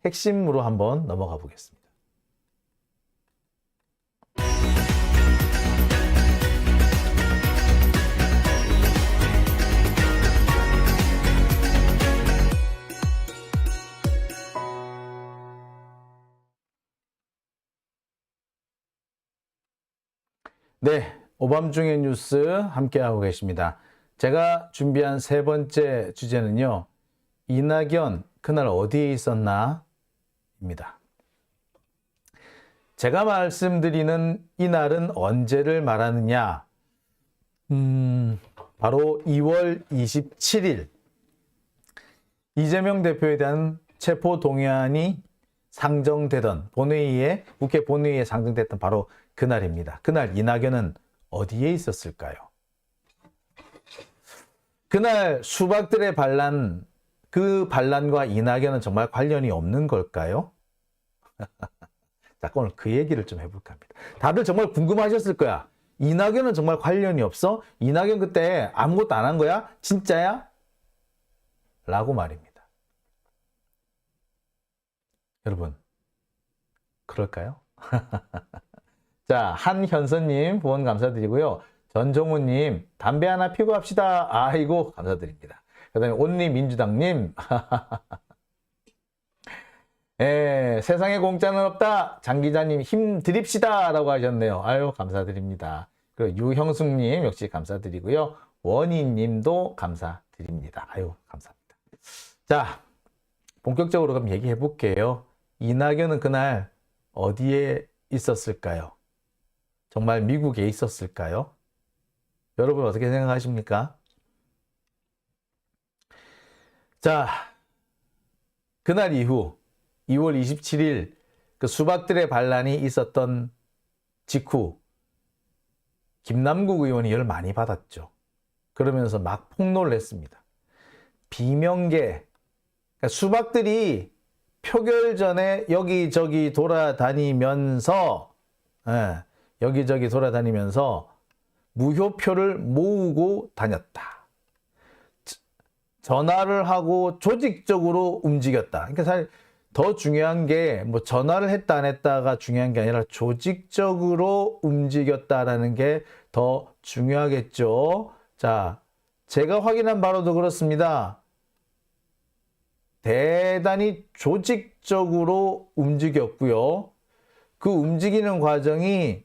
핵심으로 한번 넘어가 보겠습니다. 네, 오밤중의 뉴스 함께하고 계십니다. 제가 준비한 세 번째 주제는요, 이낙연 그날 어디에 있었나? 입니다. 제가 말씀드리는 이날은 언제를 말하느냐? 바로 2월 27일 이재명 대표에 대한 체포동의안이 상정되던 본회의에, 국회 본회의에 상정됐던 바로 그날입니다. 그날 이낙연은 어디에 있었을까요? 그날 수박들의 반란, 그 반란과 이낙연은 정말 관련이 없는 걸까요? 자, 오늘 그 얘기를 좀 해볼까 합니다. 다들 정말 궁금하셨을 거야. 이낙연은 정말 관련이 없어? 이낙연 그때 아무것도 안 한 거야? 진짜야? 라고 말입니다. 여러분, 그럴까요? 자, 한현선님 후원 감사드리고요. 전종우님 담배 하나 피고 합시다. 아이고 감사드립니다. 그 다음에 온리민주당님 예, 세상에 공짜는 없다. 장 기자님 힘 드립시다 라고 하셨네요. 아유 감사드립니다. 그리고 유형숙님 역시 감사드리고요. 원희님도 감사드립니다. 아유 감사합니다. 자, 본격적으로 그럼 얘기해 볼게요. 이낙연은 그날 어디에 있었을까요? 정말 미국에 있었을까요? 여러분 어떻게 생각하십니까? 자, 그날 이후 2월 27일 그 수박들의 반란이 있었던 직후 김남국 의원이 열 많이 받았죠. 그러면서 막 폭로를 했습니다. 비명계, 그러니까 수박들이 표결 전에 여기저기 돌아다니면서 여기저기 돌아다니면서 무효표를 모으고 다녔다. 전화를 하고 조직적으로 움직였다. 그러니까 사실 더 중요한 게 뭐 전화를 했다 안 했다가 중요한 게 아니라 조직적으로 움직였다라는 게 더 중요하겠죠. 자, 제가 확인한 바로도 그렇습니다. 대단히 조직적으로 움직였고요. 그 움직이는 과정이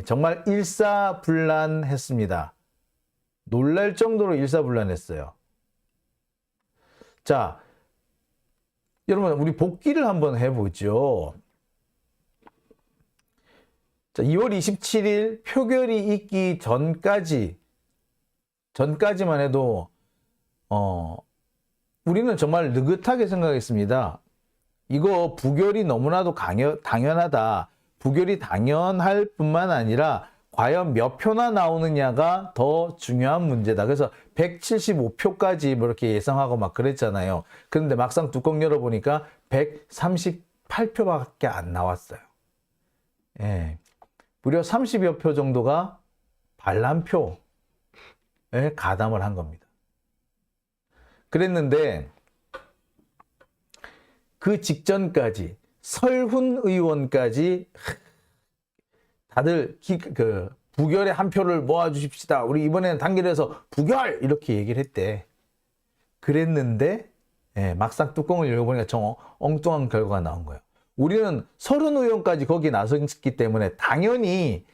정말 일사불란했습니다. 놀랄 정도로 일사불란했어요. 자, 여러분 우리 복기를 한번 해보죠. 자, 2월 27일 표결이 있기 전까지만 해도 우리는 정말 느긋하게 생각했습니다. 이거 부결이 너무나도 당연하다. 부결이 당연할 뿐만 아니라 과연 몇 표나 나오느냐가 더 중요한 문제다. 그래서 175표까지 뭐 이렇게 예상하고 막 그랬잖아요. 그런데 막상 뚜껑 열어보니까 138표밖에 안 나왔어요. 예. 무려 30여 표 정도가 반란표에 가담을 한 겁니다. 그랬는데 그 직전까지 설훈 의원까지 다들 부결에 한 표를 모아주십시다. 우리 이번에는 단결해서 부결! 이렇게 얘기를 했대. 그랬는데 막상 뚜껑을 열어보니까 정 엉뚱한 결과가 나온 거예요. 우리는 설훈 의원까지 거기 나섰기 때문에 당연히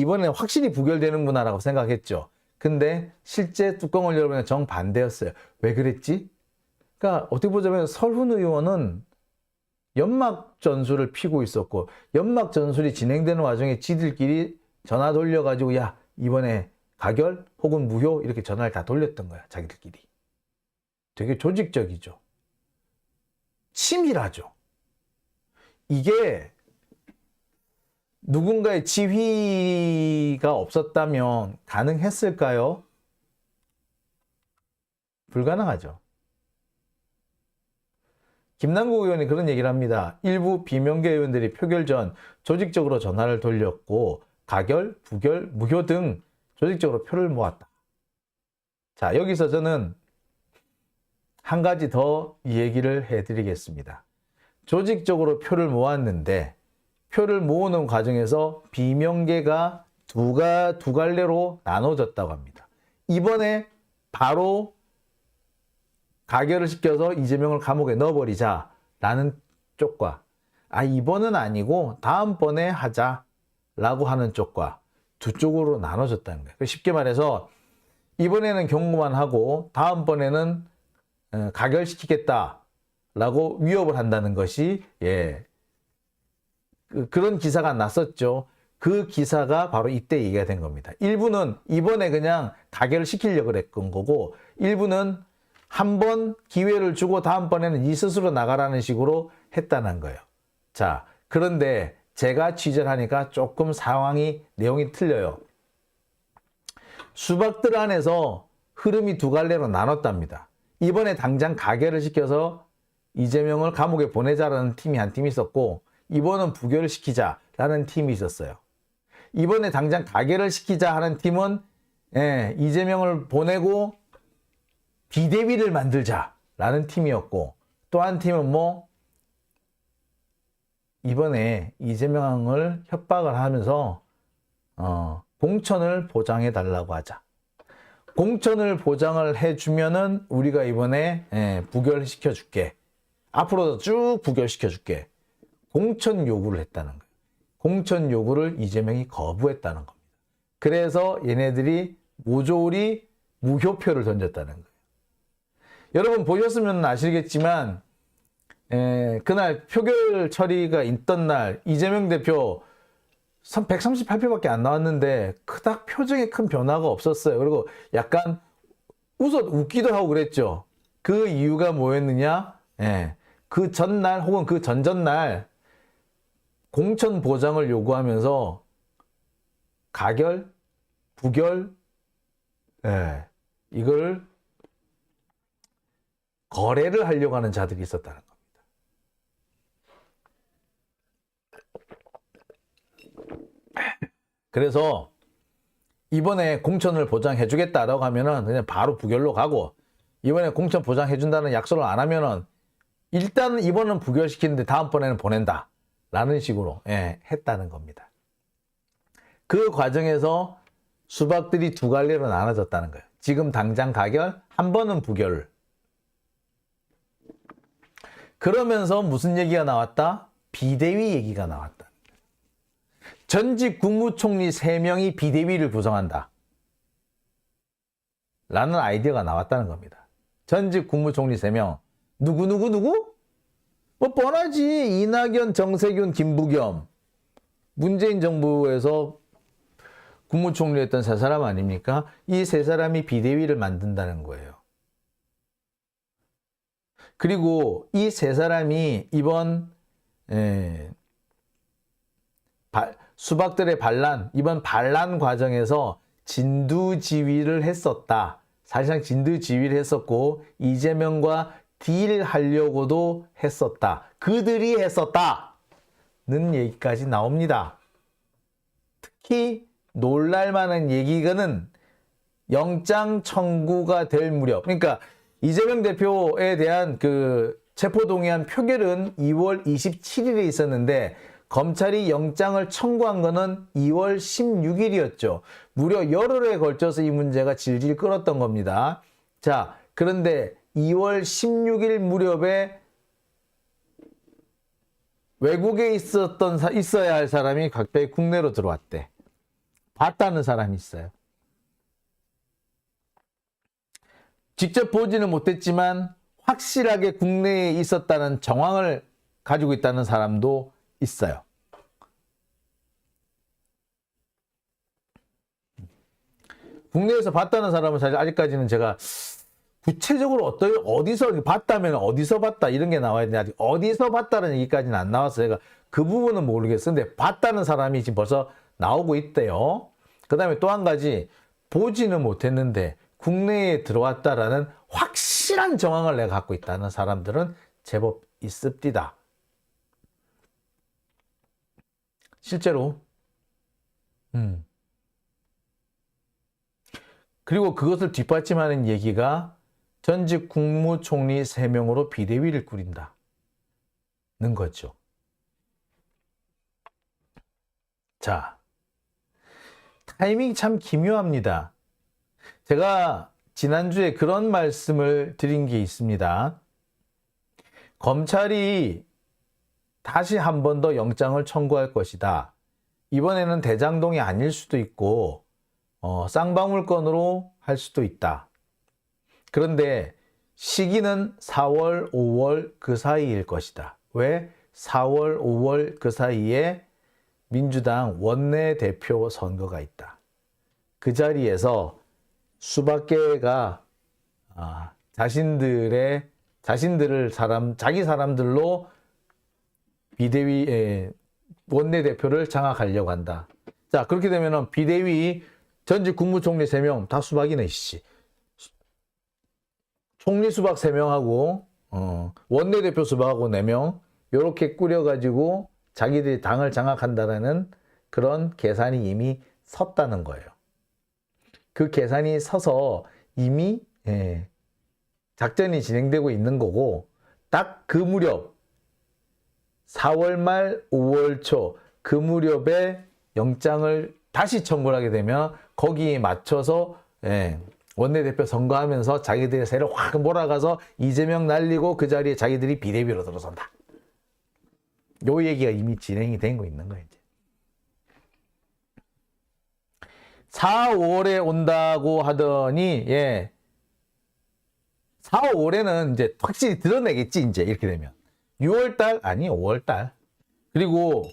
이번에는 확실히 부결되는구나라고 생각했죠. 근데 실제 뚜껑을 열어보니까 정반대였어요. 왜 그랬지? 그러니까 어떻게 보자면 설훈 의원은 연막 전술을 피고 있었고 연막 전술이 진행되는 와중에 지들끼리 전화 돌려가지고 야 이번에 가결 혹은 무효 이렇게 전화를 다 돌렸던 거야. 자기들끼리. 되게 조직적이죠. 치밀하죠. 이게 누군가의 지휘가 없었다면 가능했을까요? 불가능하죠. 김남국 의원이 그런 얘기를 합니다. 일부 비명계 의원들이 표결 전 조직적으로 전화를 돌렸고 가결, 부결, 무효 등 조직적으로 표를 모았다. 자, 여기서 저는 한 가지 더 얘기를 해드리겠습니다. 조직적으로 표를 모았는데 표를 모으는 과정에서 비명계가 두 갈래로 나눠졌다고 합니다. 이번에 바로 가결을 시켜서 이재명을 감옥에 넣어버리자라는 쪽과 이번은 아니고 다음번에 하자라고 하는 쪽과 두 쪽으로 나눠졌다는 거예요. 쉽게 말해서 이번에는 경고만 하고 다음번에는 가결시키겠다라고 위협을 한다는 것이 그런 기사가 났었죠. 그 기사가 바로 이때 얘기가 된 겁니다. 일부는 이번에 그냥 가결을 시키려고 했던 거고 일부는 한 번 기회를 주고 다음번에는 이 스스로 나가라는 식으로 했다는 거예요. 자, 그런데 제가 취재를 하니까 조금 내용이 틀려요. 수박들 안에서 흐름이 두 갈래로 나눴답니다. 이번에 당장 가결을 시켜서 이재명을 감옥에 보내자라는 팀이 한 팀이 있었고 이번은 부결을 시키자라는 팀이 있었어요. 이번에 당장 가결을 시키자 하는 팀은 이재명을 보내고 비대위를 만들자라는 팀이었고 또 한 팀은 이번에 이재명을 협박을 하면서 공천을 보장해 달라고 하자. 공천을 보장을 해주면은 우리가 이번에 부결시켜 줄게. 앞으로도 쭉 부결시켜 줄게. 공천 요구를 했다는 거예요. 공천 요구를 이재명이 거부했다는 겁니다. 그래서 얘네들이 모조리 무효표를 던졌다는 거예요. 여러분 보셨으면 아시겠지만 그날 표결 처리가 있던 날 이재명 대표 138표밖에 안 나왔는데 그닥 표정에 큰 변화가 없었어요. 그리고 약간 웃기도 하고 그랬죠. 그 이유가 뭐였느냐? 그 전날 혹은 그 전전날 공천 보장을 요구하면서 가결, 부결, 이걸 거래를 하려고 하는 자들이 있었다는 겁니다. 그래서 이번에 공천을 보장해 주겠다라고 하면은 그냥 바로 부결로 가고 이번에 공천 보장해 준다는 약속을 안 하면은 일단 이번은 부결시키는데 다음번에는 보낸다 라는 식으로 했다는 겁니다. 그 과정에서 수박들이 두 갈래로 나눠졌다는 거예요. 지금 당장 가결, 한 번은 부결. 그러면서 무슨 얘기가 나왔다? 비대위 얘기가 나왔다. 전직 국무총리 3명이 비대위를 구성한다. 라는 아이디어가 나왔다는 겁니다. 전직 국무총리 3명. 누구? 뻔하지. 이낙연, 정세균, 김부겸. 문재인 정부에서 국무총리였던 3사람 아닙니까? 이 3사람이 비대위를 만든다는 거예요. 그리고 이 3사람이 이번 수박들의 이번 반란 과정에서 진두지휘를 했었다. 사실상 진두지휘를 했었고 이재명과 딜하려고도 했었다. 그들이 했었다는 얘기까지 나옵니다. 특히 놀랄만한 얘기는 영장 청구가 될 무렵, 그러니까 이재명 대표에 대한 그 체포동의안 표결은 2월 27일에 있었는데 검찰이 영장을 청구한 거는 2월 16일이었죠. 무려 열흘에 걸쳐서 이 문제가 질질 끌었던 겁니다. 자, 그런데 2월 16일 무렵에 외국에 있어야 할 사람이 갑자기 국내로 들어왔대. 봤다는 사람이 있어요. 직접 보지는 못했지만 확실하게 국내에 있었다는 정황을 가지고 있다는 사람도 있어요. 국내에서 봤다는 사람은 사실 아직까지는 제가 구체적으로 어디서 봤다면 어디서 봤다 이런 게 나와야 되는데 아직 어디서 봤다는 얘기까지는 안 나왔어요. 제가 그 부분은 모르겠어요. 근데 봤다는 사람이 지금 벌써 나오고 있대요. 그 다음에 또 한 가지 보지는 못했는데 국내에 들어왔다라는 확실한 정황을 내가 갖고 있다는 사람들은 제법 있습니다. 실제로. 그리고 그것을 뒷받침하는 얘기가 전직 국무총리 3명으로 비대위를 꾸린다. 거죠. 자, 타이밍 참 기묘합니다. 제가 지난주에 그런 말씀을 드린 게 있습니다. 검찰이 다시 한 번 더 영장을 청구할 것이다. 이번에는 대장동이 아닐 수도 있고 쌍방울건으로 할 수도 있다. 그런데 시기는 4월, 5월 그 사이일 것이다. 왜? 4월, 5월 그 사이에 민주당 원내대표 선거가 있다. 그 자리에서 수백 개가 자기 사람들로 비대위 원내대표를 장악하려고 한다. 자, 그렇게 되면은 비대위 전직 국무총리 3명 다 수박이네, 씨. 총리 수박 3명하고 원내대표 수박하고 4명 요렇게 꾸려가지고 자기들이 당을 장악한다라는 그런 계산이 이미 섰다는 거예요. 그 계산이 서서 이미 작전이 진행되고 있는 거고, 딱 그 무렵 4월 말 5월 초 그 무렵에 영장을 다시 청구를 하게 되면 거기에 맞춰서 원내대표 선거하면서 자기들의 세를 확 몰아가서 이재명 날리고 그 자리에 자기들이 비대위로 들어선다. 요 얘기가 이미 진행이 되고 있는 거예요. 이제. 4, 5월에 온다고 하더니 4, 5월에는 이제 확실히 드러내겠지. 이제 이렇게 되면 6월달 아니 5월달. 그리고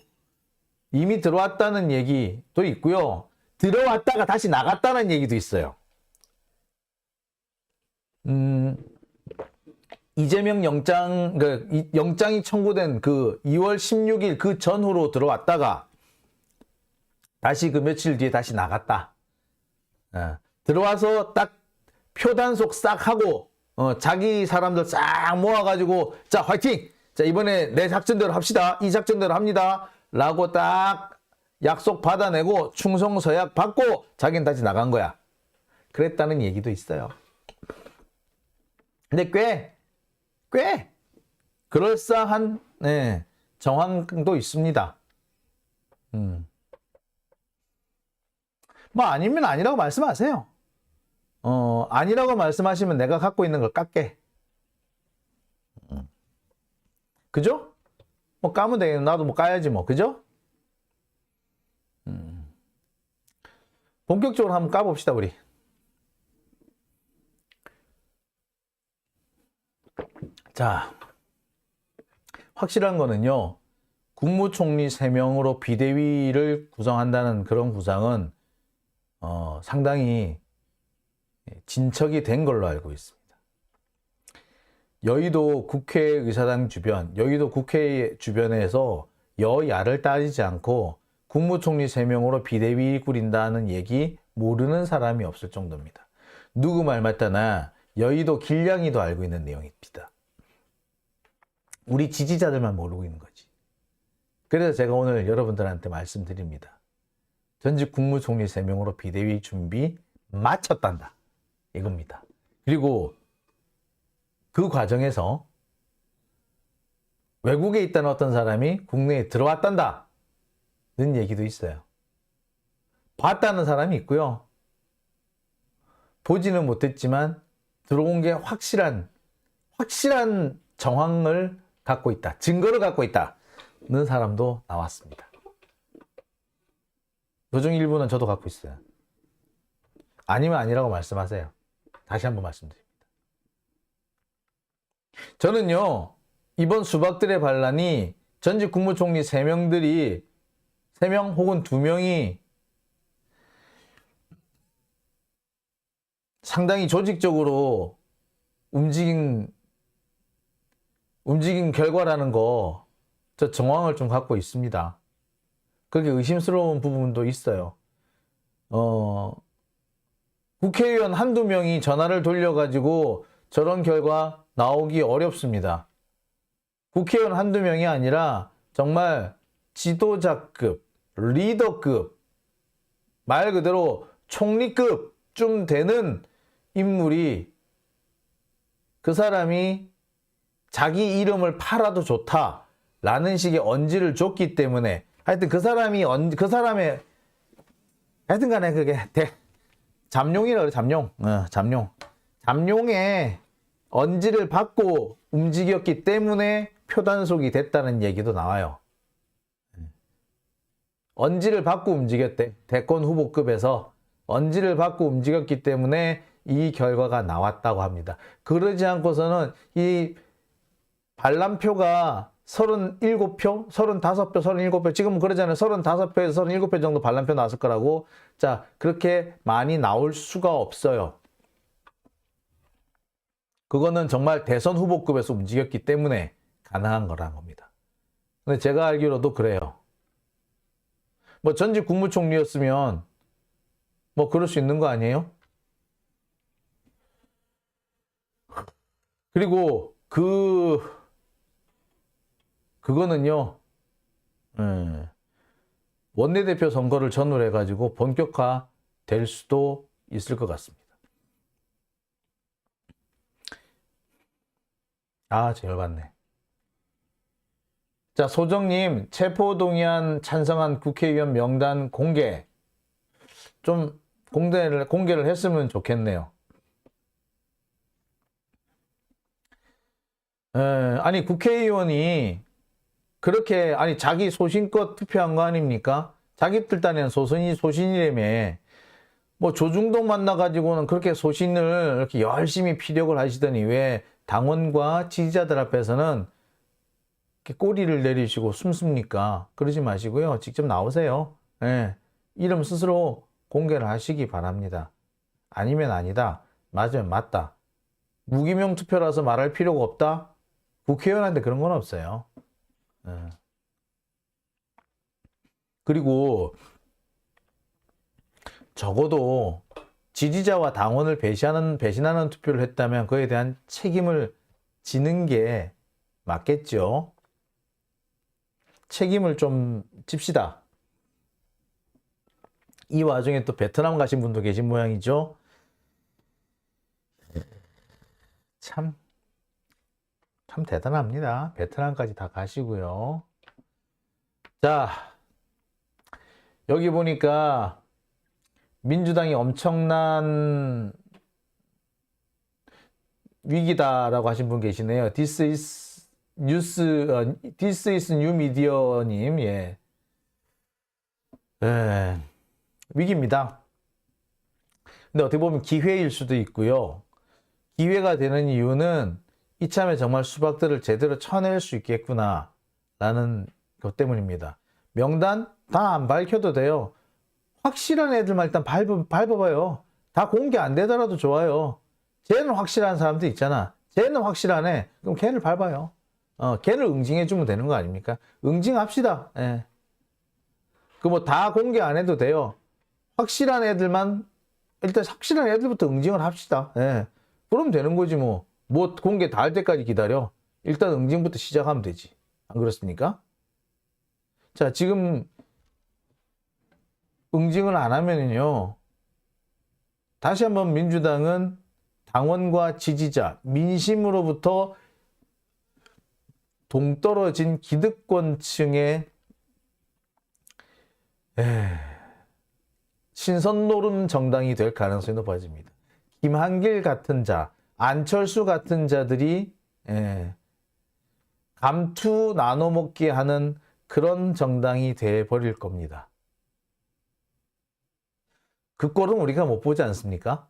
이미 들어왔다는 얘기도 있고요. 들어왔다가 다시 나갔다는 얘기도 있어요. 이재명 영장이 청구된 그 2월 16일 그 전후로 들어왔다가 다시 그 며칠 뒤에 다시 나갔다. 들어와서 딱 표 단속 싹 하고 자기 사람들 싹 모아가지고 자 화이팅! 자 이번에 내 작전대로 합시다. 이 작전대로 합니다. 라고 딱 약속 받아내고 충성서약 받고 자기는 다시 나간 거야. 그랬다는 얘기도 있어요. 근데 꽤 그럴싸한 정황도 있습니다. 뭐 아니면 아니라고 말씀하세요. 아니라고 말씀하시면 내가 갖고 있는 걸 깎게. 그죠? 뭐 까면 되겠네. 나도 뭐 까야지 뭐. 그죠? 본격적으로 한번 까봅시다 우리. 자, 확실한 거는요. 국무총리 3명으로 비대위를 구성한다는 그런 구상은 상당히 진척이 된 걸로 알고 있습니다. 여의도 국회의사당 주변, 여의도 국회 주변에서 여야를 따지지 않고 국무총리 3명으로 비대위 꾸린다는 얘기 모르는 사람이 없을 정도입니다. 누구 말 맞다나 여의도 길냥이도 알고 있는 내용입니다. 우리 지지자들만 모르고 있는 거지. 그래서 제가 오늘 여러분들한테 말씀드립니다. 전직 국무총리 3명으로 비대위 준비 마쳤단다. 이겁니다. 그리고 그 과정에서 외국에 있다는 어떤 사람이 국내에 들어왔단다. 는 얘기도 있어요. 봤다는 사람이 있고요. 보지는 못했지만 들어온 게 확실한 정황을 갖고 있다. 증거를 갖고 있다는 사람도 나왔습니다. 그중 일부는 저도 갖고 있어요. 아니면 아니라고 말씀하세요. 다시 한번 말씀드립니다. 저는요, 이번 수박들의 반란이 전직 국무총리 3명 혹은 2명이 상당히 조직적으로 움직인 결과라는 거, 저 정황을 좀 갖고 있습니다. 그렇게 의심스러운 부분도 있어요. 국회의원 한두 명이 전화를 돌려가지고 저런 결과 나오기 어렵습니다. 국회의원 한두 명이 아니라 정말 지도자급, 리더급, 말 그대로 총리급쯤 되는 인물이 그 사람이 자기 이름을 팔아도 좋다 라는 식의 언지를 줬기 때문에 하여튼 그 사람의 하여튼 간에 그게 잠룡이라 그래. 잠룡의 언지를 받고 움직였기 때문에 표단속이 됐다는 얘기도 나와요. 언지를 받고 움직였대. 대권 후보급에서 언지를 받고 움직였기 때문에 이 결과가 나왔다고 합니다. 그러지 않고서는 이 반란표가 37표, 35표, 37표, 지금은 그러잖아요. 35표에서 37표 정도 반란표 나왔을 거라고. 자, 그렇게 많이 나올 수가 없어요. 그거는 정말 대선 후보급에서 움직였기 때문에 가능한 거라는 겁니다. 근데 제가 알기로도 그래요. 뭐 전직 국무총리였으면 뭐 그럴 수 있는 거 아니에요? 그리고 그거는요, 원내대표 선거를 전후로 해가지고 본격화 될 수도 있을 것 같습니다. 아, 저 열받네. 자, 소정님, 체포동의안 찬성한 국회의원 명단 공개. 좀 공개를 했으면 좋겠네요. 아니, 국회의원이 그렇게, 아니, 자기 소신껏 투표한 거 아닙니까? 자기들 딴에는 소신이라며. 뭐, 조중동 만나가지고는 그렇게 소신을 이렇게 열심히 피력을 하시더니 왜 당원과 지지자들 앞에서는 이렇게 꼬리를 내리시고 숨습니까? 그러지 마시고요. 직접 나오세요. 예. 이름 스스로 공개를 하시기 바랍니다. 아니면 아니다. 맞으면 맞다. 무기명 투표라서 말할 필요가 없다? 국회의원한테 그런 건 없어요. 그리고 적어도 지지자와 당원을 배신하는 투표를 했다면 그에 대한 책임을 지는 게 맞겠죠. 책임을 좀 집시다. 이 와중에 또 베트남 가신 분도 계신 모양이죠. 참 대단합니다. 베트남까지 다 가시고요. 자, 여기 보니까 민주당이 엄청난 위기다라고 하신 분 계시네요. This is new media님. 예. 위기입니다. 근데 어떻게 보면 기회일 수도 있고요. 기회가 되는 이유는 이참에 정말 수박들을 제대로 쳐낼 수 있겠구나 라는 것 때문입니다. 명단 다 안 밝혀도 돼요. 확실한 애들만 일단 밟아봐요. 다 공개 안 되더라도 좋아요. 쟤는 확실한 사람도 있잖아. 쟤는 확실하네. 그럼 걔를 밟아요. 걔를 응징해주면 되는 거 아닙니까? 응징합시다. 예. 그 뭐 다 공개 안 해도 돼요. 확실한 애들만, 일단 확실한 애들부터 응징을 합시다. 예. 그러면 되는 거지 뭐. 뭐 공개 다 할 때까지 기다려. 일단 응징부터 시작하면 되지. 안 그렇습니까? 자, 지금 응징을 안 하면은요, 다시 한번 민주당은 당원과 지지자, 민심으로부터 동떨어진 기득권층의 신선노름 정당이 될 가능성이 높아집니다. 김한길 같은 자, 안철수 같은 자들이 감투 나눠먹기 하는 그런 정당이 돼버릴 겁니다. 그 꼴은 우리가 못 보지 않습니까?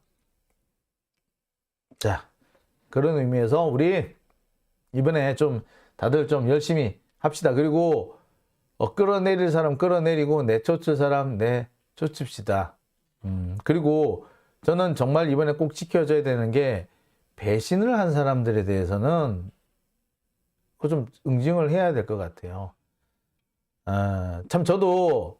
자, 그런 의미에서 우리 이번에 좀 다들 좀 열심히 합시다. 그리고 끌어내릴 사람 끌어내리고 내쫓을 사람 내쫓읍시다. 그리고 저는 정말 이번에 꼭 지켜줘야 되는 게 배신을 한 사람들에 대해서는 그 좀 응징을 해야 될 것 같아요. 참 저도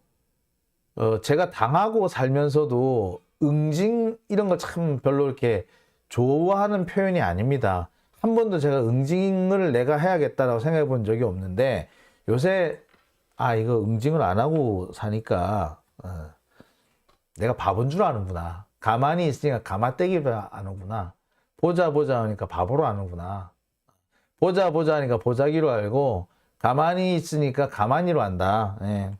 제가 당하고 살면서도 응징 이런 걸 참 별로 이렇게 좋아하는 표현이 아닙니다. 한 번도 제가 응징을 내가 해야겠다라고 생각해 본 적이 없는데 요새 이거 응징을 안 하고 사니까 내가 바본 줄 아는구나. 가만히 있으니까 가마떼기를 아는구나. 보자 하니까 바보로 아는구나. 보자 하니까 보자기로 알고 가만히 있으니까 가만히로 한다. 예.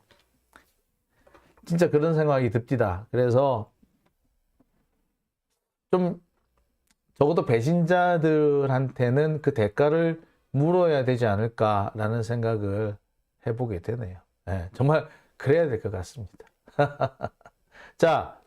진짜 그런 생각이 듭디다. 그래서 좀 적어도 배신자들한테는 그 대가를 물어야 되지 않을까라는 생각을 해보게 되네요. 예, 정말 그래야 될 것 같습니다. 자,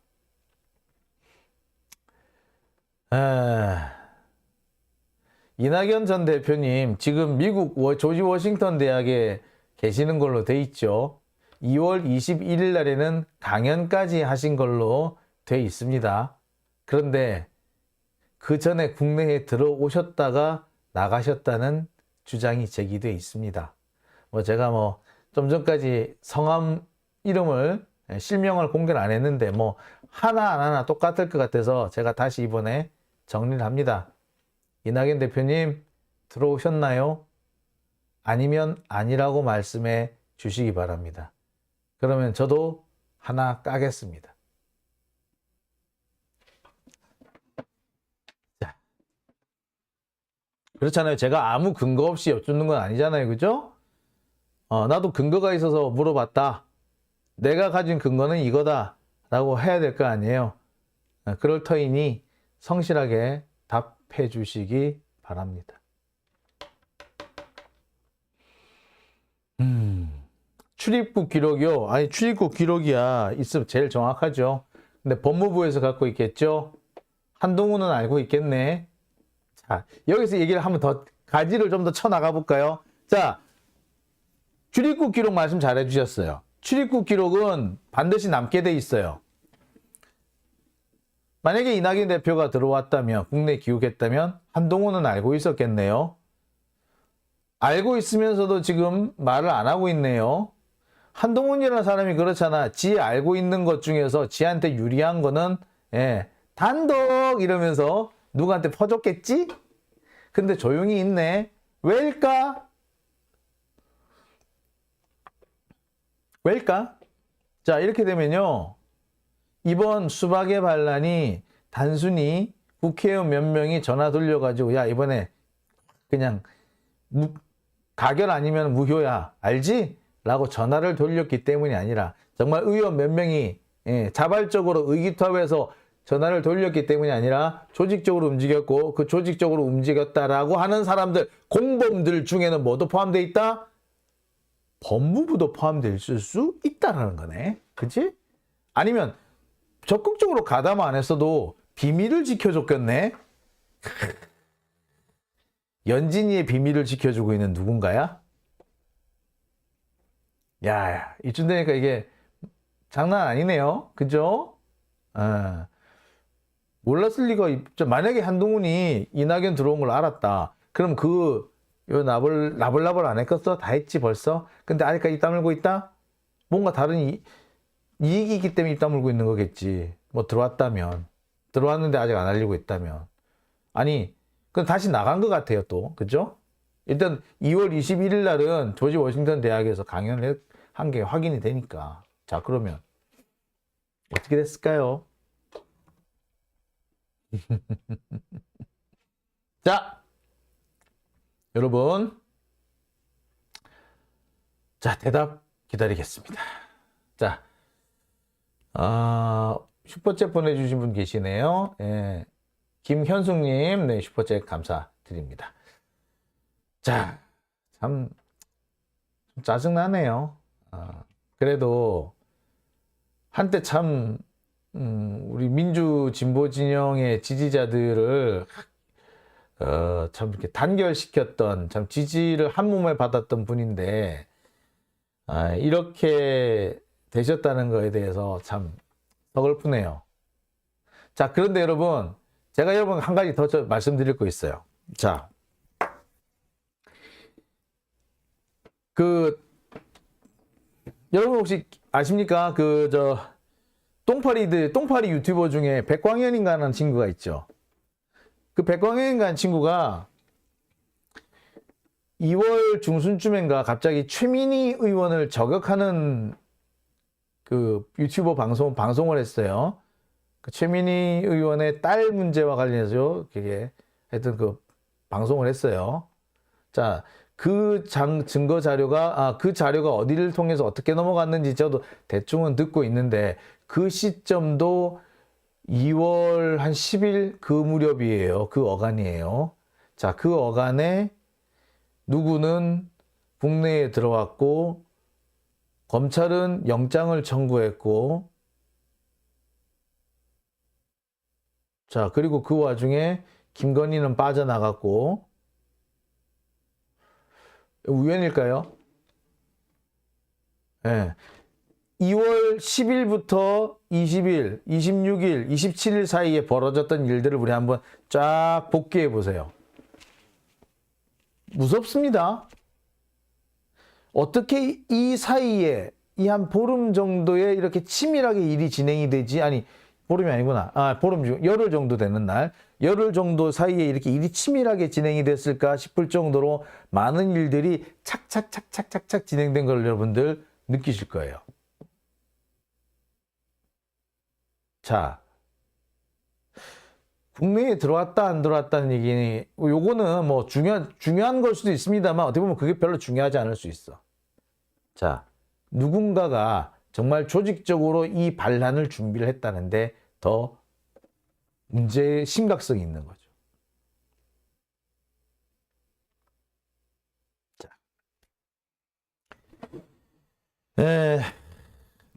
이낙연 전 대표님 지금 미국 조지 워싱턴 대학에 계시는 걸로 돼 있죠. 2월 21일 날에는 강연까지 하신 걸로 돼 있습니다. 그런데 그 전에 국내에 들어오셨다가 나가셨다는 주장이 제기돼 있습니다. 제가 좀 전까지 성함 이름을 실명을 공개를 안 했는데 하나 안 하나 똑같을 것 같아서 제가 다시 이번에 정리를 합니다. 이낙연 대표님 들어오셨나요? 아니면 아니라고 말씀해 주시기 바랍니다. 그러면 저도 하나 까겠습니다. 자, 그렇잖아요. 제가 아무 근거 없이 여쭙는 건 아니잖아요. 그죠? 나도 근거가 있어서 물어봤다. 내가 가진 근거는 이거다 라고 해야 될 거 아니에요. 그럴 터이니 성실하게 답해 주시기 바랍니다. 출입국 기록이요? 아니, 출입국 기록이야 있으면 제일 정확하죠. 근데 법무부에서 갖고 있겠죠? 한동훈은 알고 있겠네. 자, 여기서 얘기를 한번 더 가지를 좀 더 쳐나가 볼까요? 자, 출입국 기록 말씀 잘 해주셨어요. 출입국 기록은 반드시 남게 돼 있어요. 만약에 이낙연 대표가 들어왔다면, 국내에 귀국했다면 한동훈은 알고 있었겠네요. 알고 있으면서도 지금 말을 안 하고 있네요. 한동훈이라는 사람이 그렇잖아. 지 알고 있는 것 중에서 지한테 유리한 거는 단독 이러면서 누구한테 퍼줬겠지? 근데 조용히 있네. 왜일까? 왜일까? 자, 이렇게 되면요. 이번 수박의 반란이 단순히 국회의원 몇 명이 전화 돌려가지고 야, 이번에 그냥 가결 아니면 무효야. 알지? 라고 전화를 돌렸기 때문이 아니라 정말 의원 몇 명이 자발적으로 의기투합해서 전화를 돌렸기 때문이 아니라 조직적으로 움직였고 그 조직적으로 움직였다라고 하는 사람들, 공범들 중에는 뭐도 포함되어 있다? 법무부도 포함되어 있을 수 있다라는 거네. 그치? 아니면 적극적으로 가담 안 했어도 비밀을 지켜줬겠네. 연진이의 비밀을 지켜주고 있는 누군가야? 야, 이쯤 되니까 이게 장난 아니네요. 그죠? 몰랐을 리가 있죠. 만약에 한동훈이 이낙연 들어온 걸 알았다. 그럼 요 나불나불 안 했겠어? 다 했지 벌써? 근데 아직까지 입 다물고 있다? 뭔가 다른 이익이 있기 때문에 입 다물고 있는 거겠지. 들어왔다면. 들어왔는데 아직 안 알리고 있다면. 아니, 그럼 다시 나간 것 같아요, 또. 그죠? 일단 2월 21일 날은 조지 워싱턴 대학에서 강연을 한 게 확인이 되니까. 자, 그러면 어떻게 됐을까요? 자, 여러분. 자, 대답 기다리겠습니다. 자, 슈퍼챗 보내주신 분 계시네요. 김현숙님, 네, 슈퍼챗 감사드립니다. 자, 참 짜증나네요. 그래도 한때 참 우리 민주 진보 진영의 지지자들을 참 이렇게 단결시켰던, 참 지지를 한 몸에 받았던 분인데 이렇게 되셨다는 거에 대해서 참 서글프네요. 자, 그런데 여러분, 제가 여러분 한 가지 더 말씀드릴 거 있어요. 자, 여러분 혹시 아십니까? 똥파리 유튜버 중에 백광현인가 하는 친구가 있죠. 그 백광현인가 하는 친구가 2월 중순쯤인가 갑자기 최민희 의원을 저격하는 그 유튜버 방송을 했어요. 그 최민희 의원의 딸 문제와 관련해서 그게 하여튼 그 방송을 했어요. 자, 증거 자료가, 그 자료가 어디를 통해서 어떻게 넘어갔는지 저도 대충은 듣고 있는데, 그 시점도 2월 한 10일 그 무렵이에요. 그 어간이에요. 자, 그 어간에 누구는 국내에 들어왔고, 검찰은 영장을 청구했고, 자, 그리고 그 와중에 김건희는 빠져나갔고, 우연일까요? 예. 2월 10일부터 20일, 26일, 27일 사이에 벌어졌던 일들을 우리 한번 쫙 복귀해 보세요. 무섭습니다. 어떻게 이 사이에 이 한 보름 정도에 이렇게 치밀하게 일이 진행이 되지? 아니, 보름이 아니구나. 보름 중 열흘 정도 되는 날, 열흘 정도 사이에 이렇게 일이 치밀하게 진행이 됐을까 싶을 정도로 많은 일들이 착착착착착착 진행된 걸 여러분들 느끼실 거예요. 자, 국내에 들어왔다 안 들어왔다는 얘기니, 요거는 뭐 중요한 걸 수도 있습니다만 어떻게 보면 그게 별로 중요하지 않을 수 있어. 자, 누군가가 정말 조직적으로 이 반란을 준비를 했다는데 더 문제의 심각성이 있는 거죠.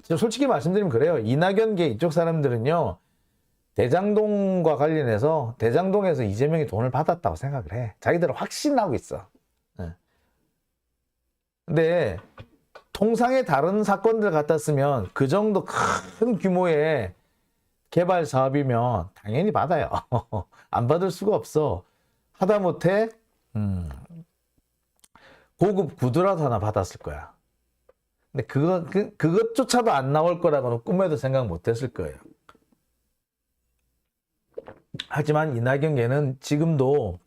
자, 솔직히 말씀드리면 그래요. 이낙연계 이쪽 사람들은요, 대장동과 관련해서 대장동에서 이재명이 돈을 받았다고 생각을 해. 자기들은 확신하고 있어. 근데 통상의 다른 사건들 같았으면 그 정도 큰 규모의 개발 사업이면 당연히 받아요. 안 받을 수가 없어. 하다못해 고급 구두라도 하나 받았을 거야. 근데 그것조차도 안 나올 거라고는 꿈에도 생각 못 했을 거예요. 하지만 이낙연계는 지금도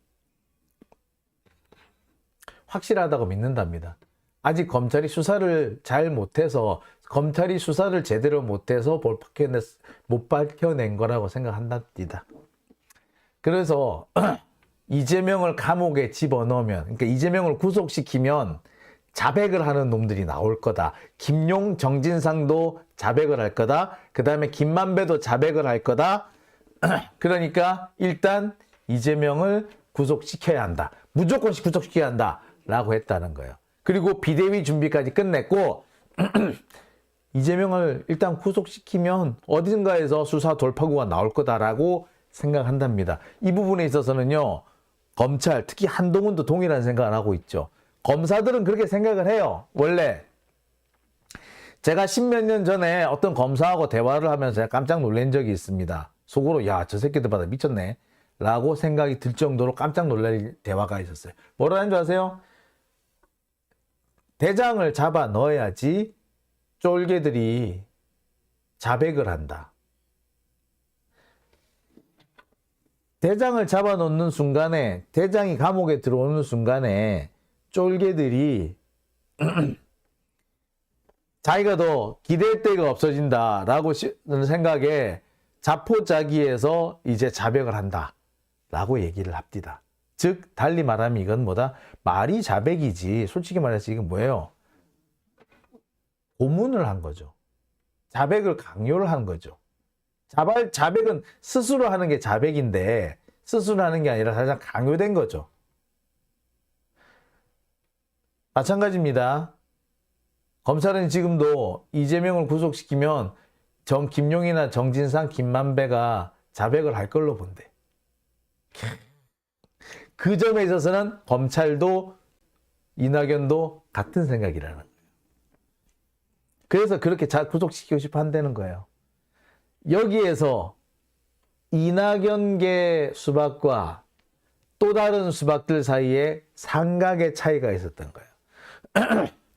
확실하다고 믿는답니다. 아직 검찰이 수사를 잘 못해서, 검찰이 수사를 제대로 못해서 못 밝혀낸 거라고 생각한답니다. 그래서 이재명을 감옥에 집어넣으면, 그러니까 이재명을 구속시키면 자백을 하는 놈들이 나올 거다. 김용, 정진상도 자백을 할 거다. 그 다음에 김만배도 자백을 할 거다. 그러니까 일단 이재명을 구속시켜야 한다. 무조건 구속시켜야 한다. 라고 했다는 거예요. 그리고 비대위 준비까지 끝냈고, 이재명을 일단 구속시키면 어딘가에서 수사 돌파구가 나올 거다라고 생각한답니다. 이 부분에 있어서는요, 검찰, 특히 한동훈도 동일한 생각을 하고 있죠. 검사들은 그렇게 생각을 해요. 원래 제가 십몇 년 전에 어떤 검사하고 대화를 하면서 제가 깜짝 놀란 적이 있습니다. 속으로 야, 저 새끼들마다 미쳤네 라고 생각이 들 정도로 깜짝 놀랄 대화가 있었어요. 뭐라는 줄 아세요? 대장을 잡아 넣어야지 쫄개들이 자백을 한다. 대장을 잡아 놓는 순간에, 대장이 감옥에 들어오는 순간에 쫄개들이 자기가 더 기댈 데가 없어진다라고 생각에 자포자기해서 이제 자백을 한다라고 얘기를 합니다. 즉 달리 말하면 이건 뭐다? 말이 자백이지. 솔직히 말해서 이건 뭐예요? 고문을 한 거죠. 자백을 강요를 한 거죠. 자백은 스스로 하는 게 자백인데 스스로 하는 게 아니라 사실상 강요된 거죠. 마찬가지입니다. 검찰은 지금도 이재명을 구속시키면 김용이나 정진상, 김만배가 자백을 할 걸로 본대. 그 점에 있어서는 검찰도 이낙연도 같은 생각이라는 거예요. 그래서 그렇게 구속시키고 싶어 한다는 거예요. 여기에서 이낙연계 수박과 또 다른 수박들 사이에 상각의 차이가 있었던 거예요.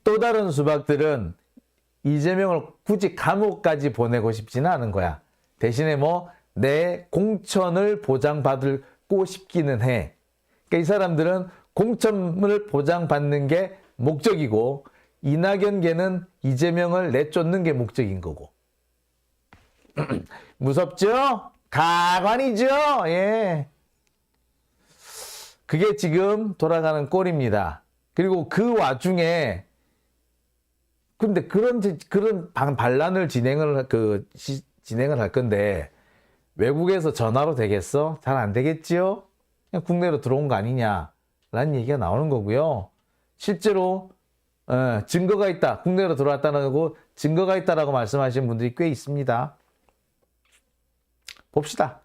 또 다른 수박들은 이재명을 굳이 감옥까지 보내고 싶지는 않은 거야. 대신에 내 공천을 보장받고 싶기는 해. 그러니까 이 사람들은 공천을 보장받는 게 목적이고, 이낙연계는 이재명을 내쫓는 게 목적인 거고. 무섭죠? 가관이죠? 예. 그게 지금 돌아가는 꼴입니다. 그리고 그 와중에 근데 그런 반란을 진행을 할 건데 외국에서 전화로 되겠어? 잘 안 되겠지요? 그냥 국내로 들어온 거 아니냐라는 얘기가 나오는 거고요. 실제로 증거가 있다. 국내로 들어왔다고 증거가 있다라고 말씀하시는 분들이 꽤 있습니다. 봅시다.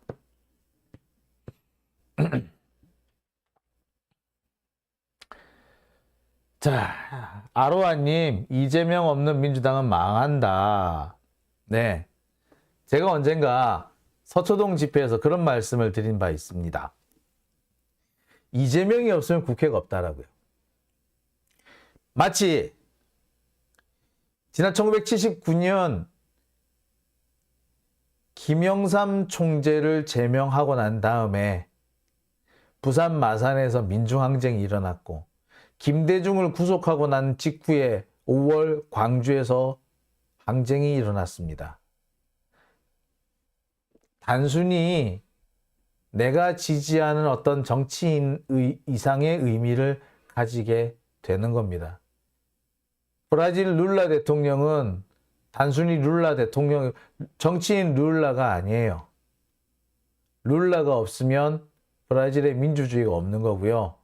자, 아로아님, 이재명 없는 민주당은 망한다. 네. 제가 언젠가 서초동 집회에서 그런 말씀을 드린 바 있습니다. 이재명이 없으면 국회가 없다라고요. 마치 지난 1979년 김영삼 총재를 제명하고 난 다음에 부산 마산에서 민중항쟁이 일어났고 김대중을 구속하고 난 직후에 5월 광주에서 항쟁이 일어났습니다. 단순히 내가 지지하는 어떤 정치인 이상의 의미를 가지게 되는 겁니다. 브라질 룰라 대통령은 단순히 룰라 대통령, 정치인 룰라가 아니에요. 룰라가 없으면 브라질의 민주주의가 없는 거고요.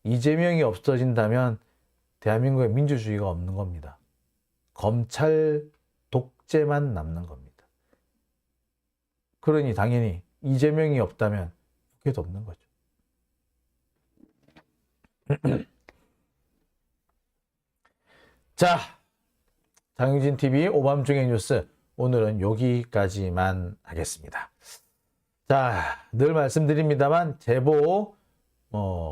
이재명이 없어진다면 대한민국의 민주주의가 없는 겁니다. 검찰 독재만 남는 겁니다. 그러니 당연히 이재명이 없다면 국회도 없는 거죠. 자, 장유진 TV 오밤중의 뉴스 오늘은 여기까지만 하겠습니다. 자, 늘 말씀드립니다만 제보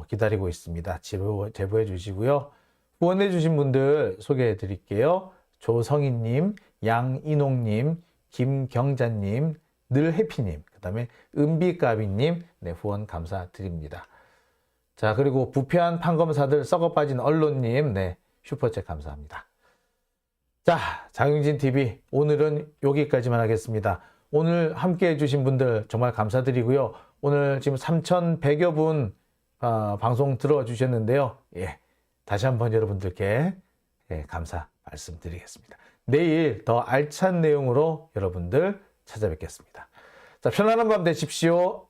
기다리고 있습니다. 제보해 주시고요. 후원해 주신 분들 소개해 드릴게요. 조성희님, 양인홍님, 김경자님, 늘해피님, 그 다음에 은비까비님, 네, 후원 감사드립니다. 자, 그리고 부패한 판검사들 썩어빠진 언론님, 네, 슈퍼챗 감사합니다. 자, 장윤진TV 오늘은 여기까지만 하겠습니다. 오늘 함께 해주신 분들 정말 감사드리고요. 오늘 지금 3,100여 분 방송 들어주셨는데요. 예, 다시 한번 여러분들께 감사 말씀드리겠습니다. 내일 더 알찬 내용으로 여러분들 찾아뵙겠습니다. 자, 편안한 밤 되십시오.